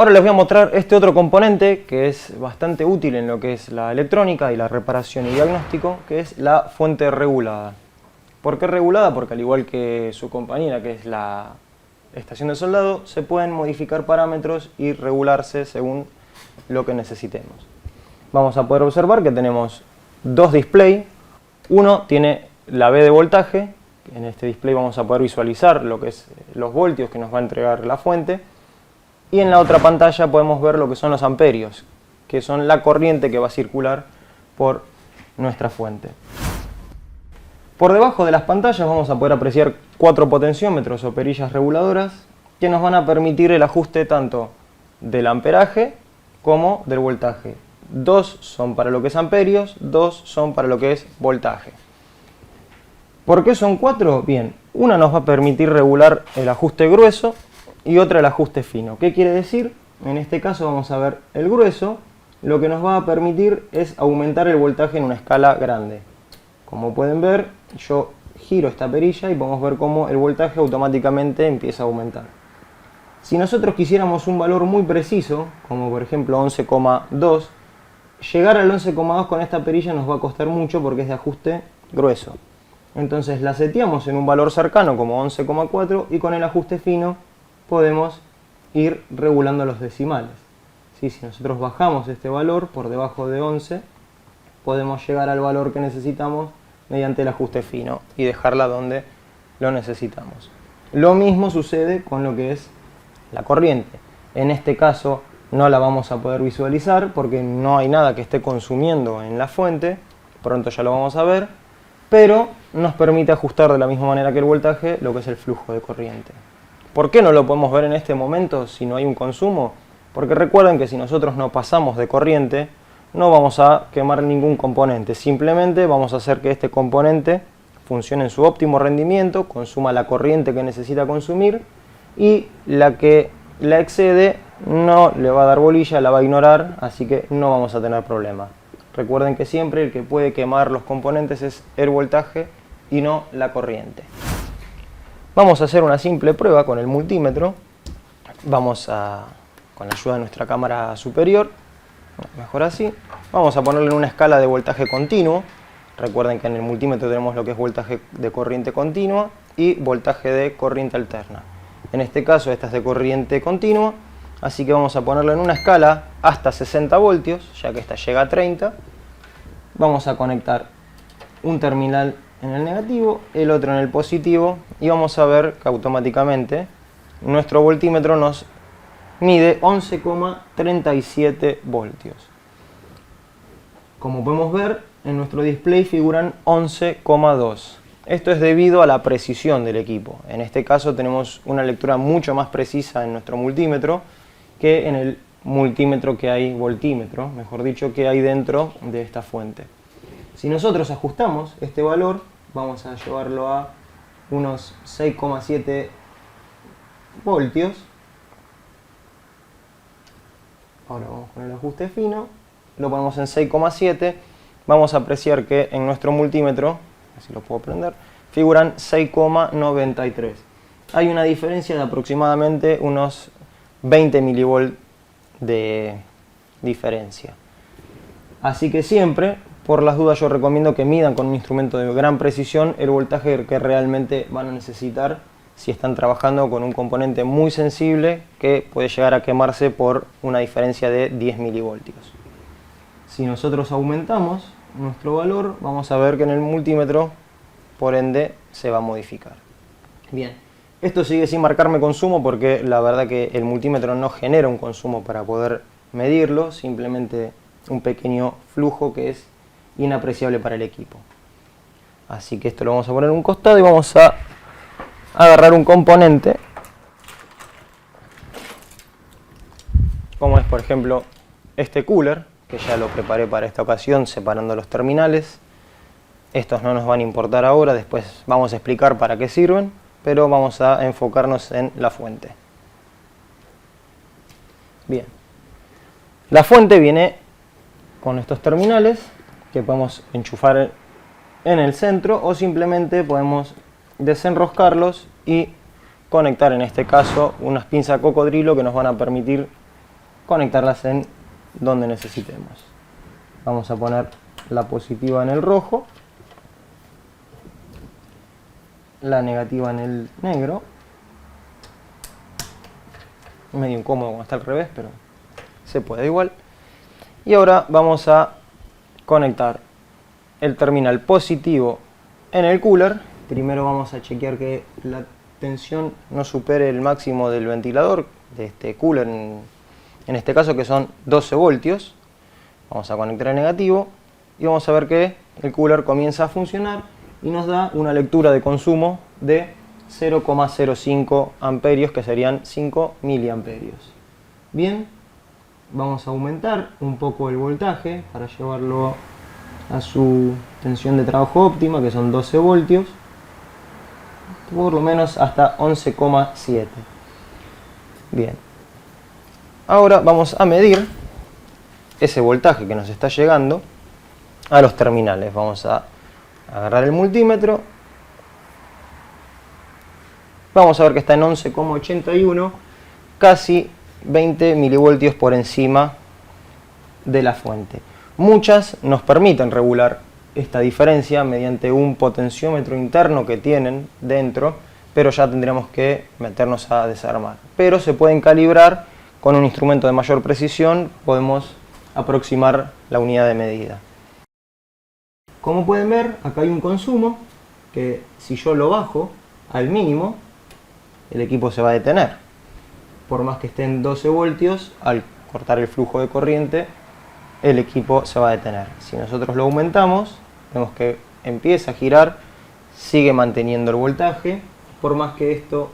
Ahora les voy a mostrar este otro componente que es bastante útil en lo que es la electrónica y la reparación y diagnóstico, que es la fuente regulada. ¿Por qué regulada? Porque al igual que su compañera, que es la estación de soldado, se pueden modificar parámetros y regularse según lo que necesitemos. Vamos a poder observar que tenemos dos displays. Uno tiene la B de voltaje. En este display vamos a poder visualizar lo que es los voltios que nos va a entregar la fuente. Y en la otra pantalla podemos ver lo que son los amperios, que son la corriente que va a circular por nuestra fuente. Por debajo de las pantallas vamos a poder apreciar 4 potenciómetros o perillas reguladoras que nos van a permitir el ajuste tanto del amperaje como del voltaje. 2 son para lo que es amperios, 2 son para lo que es voltaje. ¿Por qué son 4? Bien, una nos va a permitir regular el ajuste grueso y otra el ajuste fino. ¿Qué quiere decir? En este caso vamos a ver el grueso. Lo que nos va a permitir es aumentar el voltaje en una escala grande. Como pueden ver, yo giro esta perilla y podemos ver cómo el voltaje automáticamente empieza a aumentar. Si nosotros quisiéramos un valor muy preciso, como por ejemplo 11,2, llegar al 11,2 con esta perilla nos va a costar mucho porque es de ajuste grueso. Entonces la seteamos en un valor cercano como 11,4 y con el ajuste fino podemos ir regulando los decimales. ¿Sí? Si nosotros bajamos este valor por debajo de 11, podemos llegar al valor que necesitamos mediante el ajuste fino y dejarla donde lo necesitamos. Lo mismo sucede con lo que es la corriente. En este caso no la vamos a poder visualizar porque no hay nada que esté consumiendo en la fuente, pronto ya lo vamos a ver, pero nos permite ajustar de la misma manera que el voltaje lo que es el flujo de corriente. ¿Por qué no lo podemos ver en este momento si no hay un consumo? Porque recuerden que si nosotros no pasamos de corriente, no vamos a quemar ningún componente. Simplemente vamos a hacer que este componente funcione en su óptimo rendimiento, consuma la corriente que necesita consumir y la que la excede no le va a dar bolilla, la va a ignorar, así que no vamos a tener problema. Recuerden que siempre el que puede quemar los componentes es el voltaje y no la corriente. Vamos a hacer una simple prueba con el multímetro. Vamos a, con la ayuda de nuestra cámara superior, mejor así, vamos a ponerle en una escala de voltaje continuo. Recuerden que en el multímetro tenemos lo que es voltaje de corriente continua y voltaje de corriente alterna. En este caso esta es de corriente continua, así que vamos a ponerlo en una escala hasta 60 voltios, ya que esta llega a 30. Vamos a conectar un terminal en el negativo, el otro en el positivo y vamos a ver que automáticamente nuestro voltímetro nos mide 11,37 voltios. Como podemos ver, en nuestro display figuran 11,2. Esto es debido a la precisión del equipo. En este caso tenemos una lectura mucho más precisa en nuestro multímetro que en el multímetro que hay, voltímetro, mejor dicho, que hay dentro de esta fuente. Si nosotros ajustamos este valor, vamos a llevarlo a unos 6,7 voltios. Ahora vamos con el ajuste fino, lo ponemos en 6,7. Vamos a apreciar que en nuestro multímetro, así lo puedo prender, figuran 6,93. Hay una diferencia de aproximadamente unos 20 milivolts de diferencia. Así que siempre, por las dudas, yo recomiendo que midan con un instrumento de gran precisión el voltaje que realmente van a necesitar si están trabajando con un componente muy sensible que puede llegar a quemarse por una diferencia de 10 milivoltios. Si nosotros aumentamos nuestro valor, vamos a ver que en el multímetro, por ende, se va a modificar. Bien, esto sigue sin marcarme consumo porque la verdad que el multímetro no genera un consumo para poder medirlo, simplemente un pequeño flujo que es inapreciable para el equipo. Así que esto lo vamos a poner en un costado y vamos a agarrar un componente, como es por ejemplo este cooler, que ya lo preparé para esta ocasión separando los terminales. Estos no nos van a importar ahora, después vamos a explicar para qué sirven, pero vamos a enfocarnos en la fuente. Bien, la fuente viene con estos terminales que podemos enchufar en el centro o simplemente podemos desenroscarlos y conectar en este caso unas pinzas cocodrilo que nos van a permitir conectarlas en donde necesitemos. Vamos a poner la positiva en el rojo, la negativa en el negro. Medio incómodo cuando está al revés, pero se puede igual. Y ahora vamos a conectar el terminal positivo en el cooler. Primero vamos a chequear que la tensión no supere el máximo del ventilador de este cooler, en este caso que son 12 voltios. Vamos a conectar el negativo y vamos a ver que el cooler comienza a funcionar y nos da una lectura de consumo de 0,05 amperios, que serían 5 miliamperios. Bien, vamos a aumentar un poco el voltaje para llevarlo a su tensión de trabajo óptima, que son 12 voltios, por lo menos hasta 11,7. Bien, ahora vamos a medir ese voltaje que nos está llegando a los terminales. Vamos a agarrar el multímetro. Vamos a ver que está en 11,81, casi 20 milivoltios por encima de la fuente. Muchas nos permiten regular esta diferencia mediante un potenciómetro interno que tienen dentro, pero ya tendríamos que meternos a desarmar. Pero se pueden calibrar con un instrumento de mayor precisión, podemos aproximar la unidad de medida. Como pueden ver, acá hay un consumo que si yo lo bajo al mínimo, el equipo se va a detener. Por más que esté en 12 voltios, al cortar el flujo de corriente, el equipo se va a detener. Si nosotros lo aumentamos, vemos que empieza a girar, sigue manteniendo el voltaje. Por más que esto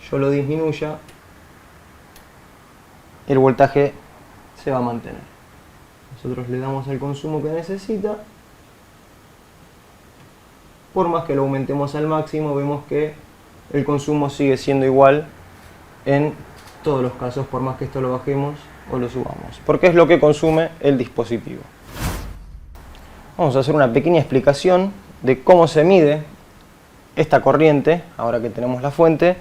yo lo disminuya, el voltaje se va a mantener. Nosotros le damos el consumo que necesita. Por más que lo aumentemos al máximo, vemos que el consumo sigue siendo igual en todos los casos, por más que esto lo bajemos o lo subamos, porque es lo que consume el dispositivo. Vamos a hacer una pequeña explicación de cómo se mide esta corriente, ahora que tenemos la fuente,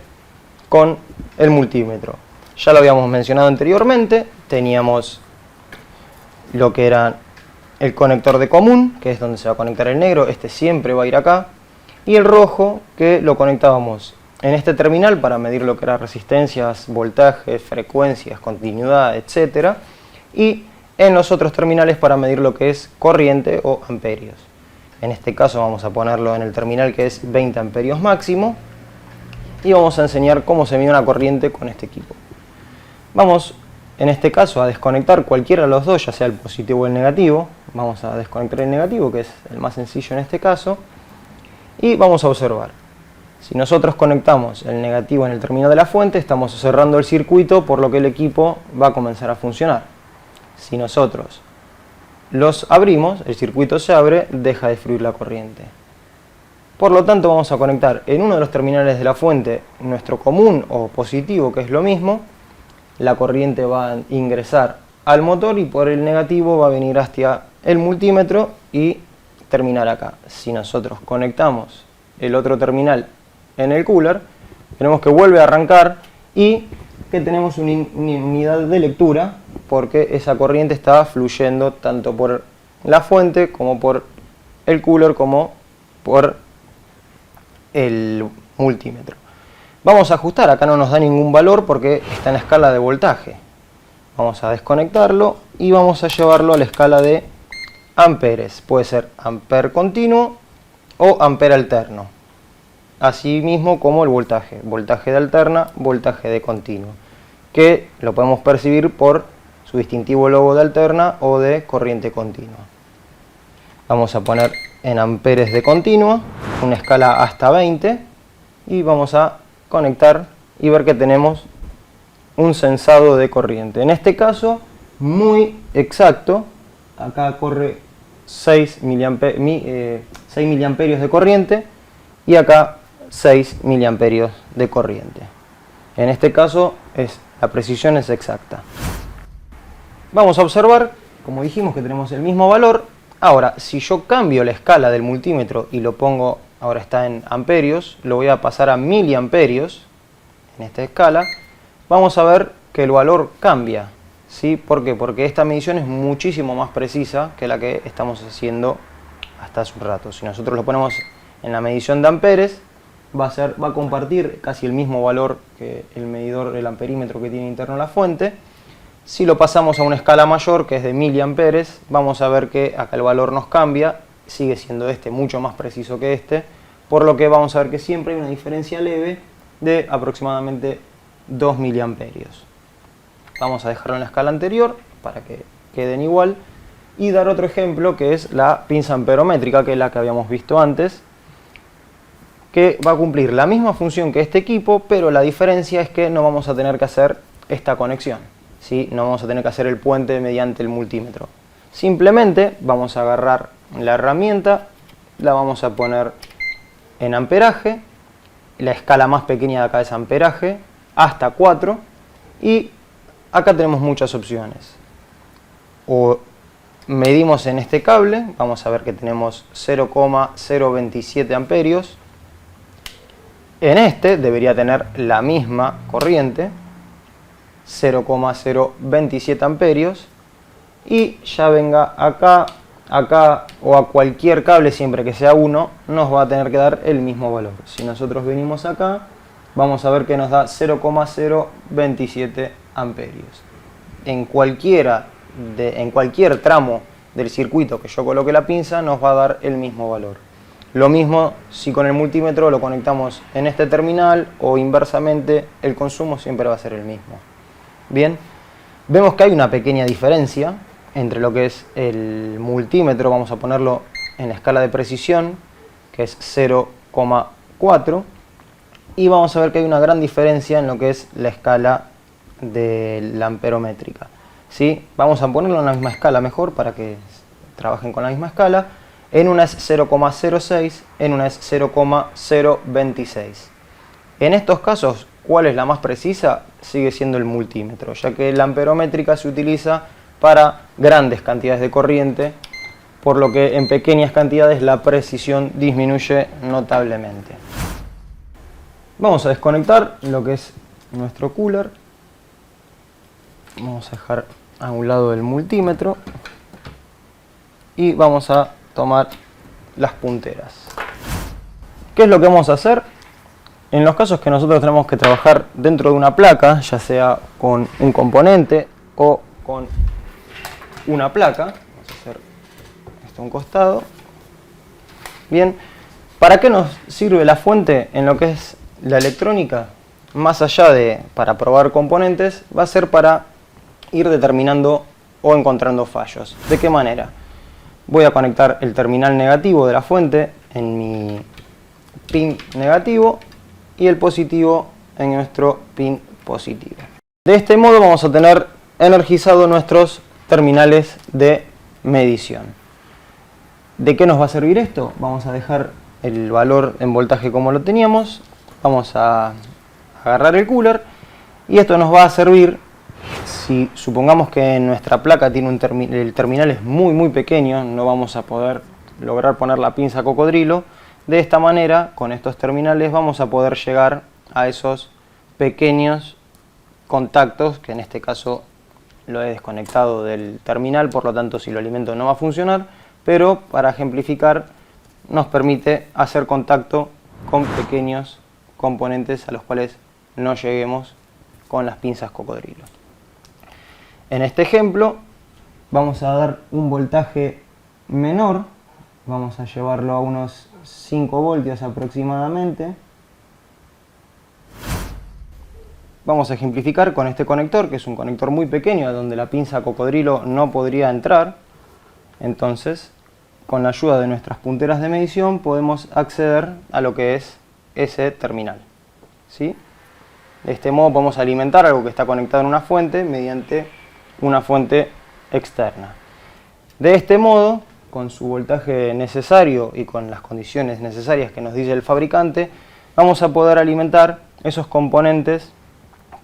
con el multímetro. Ya lo habíamos mencionado anteriormente, teníamos lo que era el conector de común, que es donde se va a conectar el negro, este siempre va a ir acá, y el rojo, que lo conectábamos en este terminal para medir lo que eran resistencias, voltajes, frecuencias, continuidad, etc. Y en los otros terminales para medir lo que es corriente o amperios. En este caso vamos a ponerlo en el terminal que es 20 amperios máximo, y vamos a enseñar cómo se mide una corriente con este equipo. Vamos en este caso a desconectar cualquiera de los dos, ya sea el positivo o el negativo. Vamos a desconectar el negativo, que es el más sencillo en este caso. Y vamos a observar, si nosotros conectamos el negativo en el terminal de la fuente, estamos cerrando el circuito, por lo que el equipo va a comenzar a funcionar. Si nosotros los abrimos, el circuito se abre, deja de fluir la corriente. Por lo tanto, vamos a conectar en uno de los terminales de la fuente nuestro común o positivo, que es lo mismo. La corriente va a ingresar al motor y por el negativo va a venir hacia el multímetro y terminar acá. Si nosotros conectamos el otro terminal en el cooler, tenemos que vuelve a arrancar y que tenemos una unidad de lectura, porque esa corriente está fluyendo tanto por la fuente como por el cooler como por el multímetro. Vamos a ajustar, acá no nos da ningún valor porque está en la escala de voltaje. Vamos a desconectarlo y vamos a llevarlo a la escala de amperes. Puede ser amper continuo o amper alterno. Así mismo como el voltaje. Voltaje de alterna, voltaje de continuo. Que lo podemos percibir por su distintivo logo de alterna o de corriente continua. Vamos a poner en amperes de continua, una escala hasta 20. Y vamos a conectar y ver que tenemos un sensado de corriente. En este caso, muy exacto. Acá corre 6 miliamperios de corriente y acá 6 miliamperios de corriente. En este caso la precisión es exacta. Vamos a observar, como dijimos, que tenemos el mismo valor. Ahora, si yo cambio la escala del multímetro y lo pongo, ahora está en amperios, lo voy a pasar a miliamperios en esta escala, vamos a ver que el valor cambia. ¿Sí? ¿Por qué? Porque esta medición es muchísimo más precisa que la que estamos haciendo hasta hace un rato. Si nosotros lo ponemos en la medición de amperes, va a compartir casi el mismo valor que el medidor, el amperímetro que tiene interno la fuente. Si lo pasamos a una escala mayor, que es de miliamperes, vamos a ver que acá el valor nos cambia, sigue siendo este mucho más preciso que este, por lo que vamos a ver que siempre hay una diferencia leve de aproximadamente 2 miliamperios. Vamos a dejarlo en la escala anterior para que queden igual y dar otro ejemplo que es la pinza amperométrica, que es la que habíamos visto antes, que va a cumplir la misma función que este equipo, pero la diferencia es que no vamos a tener que hacer esta conexión, ¿sí? No vamos a tener que hacer el puente mediante el multímetro. Simplemente vamos a agarrar la herramienta, la vamos a poner en amperaje, la escala más pequeña de acá es amperaje, hasta 4, y acá tenemos muchas opciones. O medimos en este cable, vamos a ver que tenemos 0,027 amperios. En este debería tener la misma corriente, 0,027 amperios. Y ya venga acá, acá o a cualquier cable, siempre que sea uno, nos va a tener que dar el mismo valor. Si nosotros venimos acá, vamos a ver que nos da 0,027 amperios. En cualquier tramo del circuito que yo coloque la pinza, nos va a dar el mismo valor. Lo mismo si con el multímetro lo conectamos en este terminal o inversamente, el consumo siempre va a ser el mismo. Bien, vemos que hay una pequeña diferencia entre lo que es el multímetro, vamos a ponerlo en la escala de precisión, que es 0,4, y vamos a ver que hay una gran diferencia en lo que es la escala de la amperométrica. ¿Sí? Vamos a ponerlo en la misma escala mejor para que trabajen con la misma escala. En una es 0,06, en una es 0,026. En estos casos, ¿cuál es la más precisa? Sigue siendo el multímetro, ya que la amperométrica se utiliza para grandes cantidades de corriente, por lo que en pequeñas cantidades la precisión disminuye notablemente. Vamos a desconectar lo que es nuestro cooler. Vamos a dejar a un lado el multímetro y vamos a tomar las punteras. ¿Qué es lo que vamos a hacer? En los casos que nosotros tenemos que trabajar dentro de una placa, ya sea con un componente o con una placa, vamos a hacer esto a un costado. Bien, ¿para qué nos sirve la fuente en lo que es la electrónica? Más allá de para probar componentes, va a ser para ir determinando o encontrando fallos. ¿De qué manera? Voy a conectar el terminal negativo de la fuente en mi pin negativo y el positivo en nuestro pin positivo. De este modo vamos a tener energizados nuestros terminales de medición. ¿De qué nos va a servir esto? Vamos a dejar el valor en voltaje como lo teníamos. Vamos a agarrar el cooler y esto nos va a servir si supongamos que nuestra placa tiene el terminal es muy pequeño, no vamos a poder lograr poner la pinza cocodrilo. De esta manera, con estos terminales vamos a poder llegar a esos pequeños contactos, que en este caso lo he desconectado del terminal, por lo tanto si lo alimento no va a funcionar, pero para ejemplificar nos permite hacer contacto con pequeños componentes a los cuales no lleguemos con las pinzas cocodrilo. En este ejemplo vamos a dar un voltaje menor, vamos a llevarlo a unos 5 voltios aproximadamente. Vamos a ejemplificar con este conector, que es un conector muy pequeño donde la pinza cocodrilo no podría entrar. Entonces, con la ayuda de nuestras punteras de medición podemos acceder a lo que es ese terminal, ¿sí? De este modo podemos alimentar algo que está conectado en una fuente mediante una fuente externa. De este modo, con su voltaje necesario y con las condiciones necesarias que nos dice el fabricante, vamos a poder alimentar esos componentes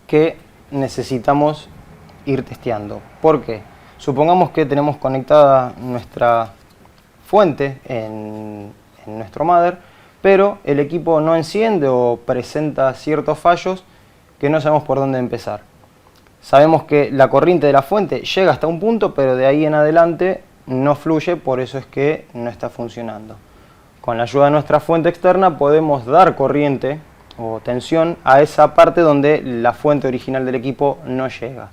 que necesitamos ir testeando. ¿Por qué? Supongamos que tenemos conectada nuestra fuente en nuestro mother, pero el equipo no enciende o presenta ciertos fallos que no sabemos por dónde empezar. Sabemos que la corriente de la fuente llega hasta un punto, pero de ahí en adelante no fluye, por eso es que no está funcionando. Con la ayuda de nuestra fuente externa podemos dar corriente o tensión a esa parte donde la fuente original del equipo no llega.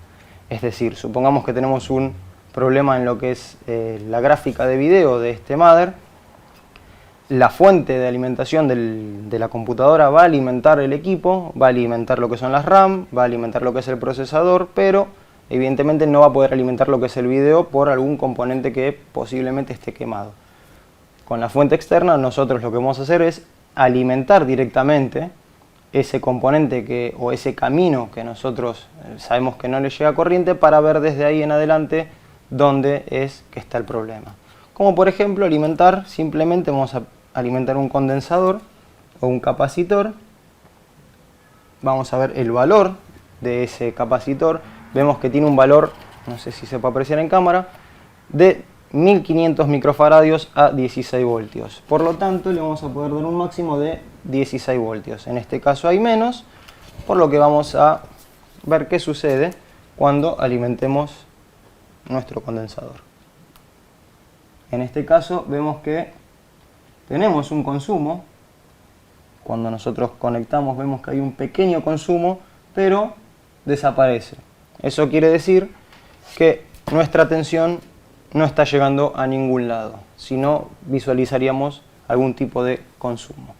Es decir, supongamos que tenemos un problema en lo que es la gráfica de video de este mother. La fuente de alimentación de la computadora va a alimentar el equipo, va a alimentar lo que son las RAM, va a alimentar lo que es el procesador, pero evidentemente no va a poder alimentar lo que es el video por algún componente que posiblemente esté quemado. Con la fuente externa nosotros lo que vamos a hacer es alimentar directamente ese componente o ese camino que nosotros sabemos que no le llega corriente para ver desde ahí en adelante dónde es que está el problema. Como por ejemplo simplemente vamos a alimentar un condensador o un capacitor. Vamos a ver el valor de ese capacitor. Vemos que tiene un valor, no sé si se puede apreciar en cámara, de 1500 microfaradios a 16 voltios. Por lo tanto, le vamos a poder dar un máximo de 16 voltios. En este caso hay menos, por lo que vamos a ver qué sucede cuando alimentemos nuestro condensador. En este caso vemos que tenemos un consumo. Cuando nosotros conectamos vemos que hay un pequeño consumo, pero desaparece. Eso quiere decir que nuestra tensión no está llegando a ningún lado, sino visualizaríamos algún tipo de consumo.